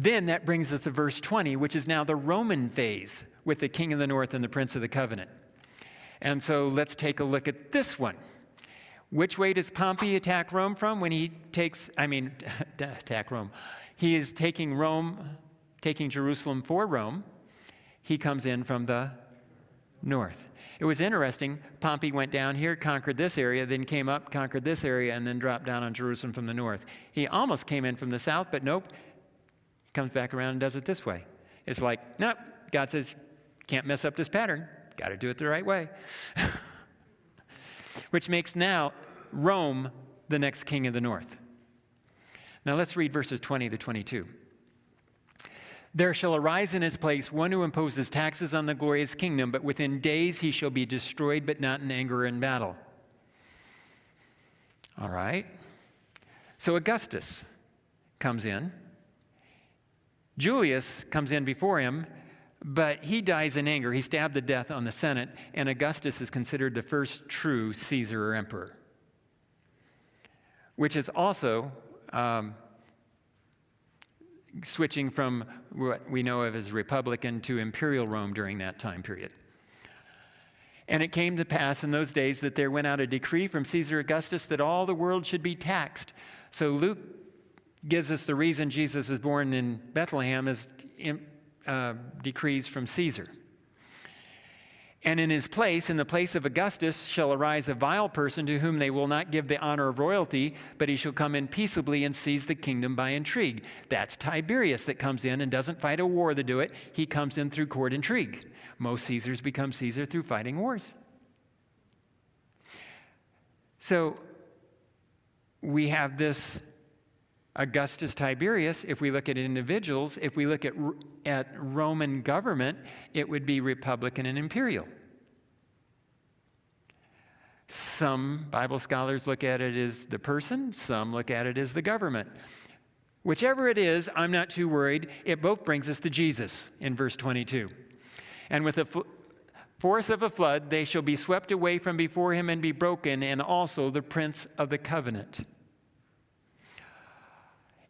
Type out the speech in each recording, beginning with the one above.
Then that brings us to verse 20, which is now the Roman phase with the king of the north and the prince of the covenant. And so let's take a look at this one. Which way does Pompey attack Rome from when he attack Rome? He is taking Jerusalem for Rome. He comes in from the north. It was interesting. Pompey went down here, conquered this area, then came up, conquered this area, and then dropped down on Jerusalem from the north. He almost came in from the south, but nope. He comes back around and does it this way. It's like, nope. God says, can't mess up this pattern. Got to do it the right way. Which makes now Rome the next king of the north. Now let's read verses 20 to 22. There shall arise in his place one who imposes taxes on the glorious kingdom, but within days he shall be destroyed, but not in anger or in battle. All right. So Augustus comes in. Julius comes in before him, but he dies in anger. He's stabbed to death on the Senate, and Augustus is considered the first true Caesar or emperor, which is also switching from what we know of as Republican to Imperial Rome during that time period. And it came to pass in those days that there went out a decree from Caesar Augustus that all the world should be taxed. So Luke gives us the reason Jesus is born in Bethlehem is decrees from Caesar. And in his place, in the place of Augustus, shall arise a vile person to whom they will not give the honor of royalty, but he shall come in peaceably and seize the kingdom by intrigue. That's Tiberius that comes in and doesn't fight a war to do it. He comes in through court intrigue. Most Caesars become Caesar through fighting wars. So we have this Augustus Tiberius. If we look at individuals, if we look at Roman government, it would be republican and imperial. Some Bible scholars look at it as the person, some look at it as the government. Whichever it is, I'm not too worried. It both brings us to Jesus in verse 22. And with the force of a flood, they shall be swept away from before him and be broken, and also the prince of the covenant.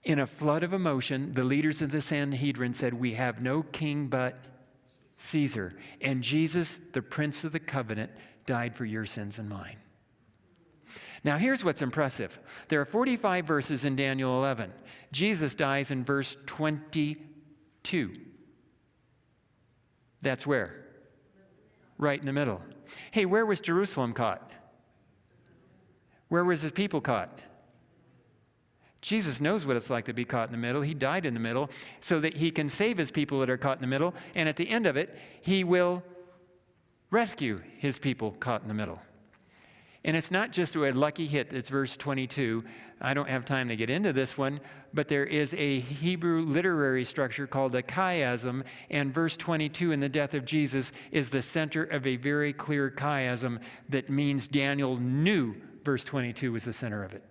In a flood of emotion, the leaders of the Sanhedrin said, we have no king but Caesar. And Jesus, the Prince of the Covenant, died for your sins and mine. Now here's what's impressive. There are 45 verses in Daniel 11. Jesus dies in verse 22. That's where? Right in the middle. Hey, where was Jerusalem caught? Where was his people caught? Jesus knows what it's like to be caught in the middle. He died in the middle so that he can save his people that are caught in the middle. And at the end of it, he will rescue his people caught in the middle. And it's not just a lucky hit. It's verse 22. I don't have time to get into this one, but there is a Hebrew literary structure called a chiasm, and verse 22 in the death of Jesus is the center of a very clear chiasm that means Daniel knew verse 22 was the center of it.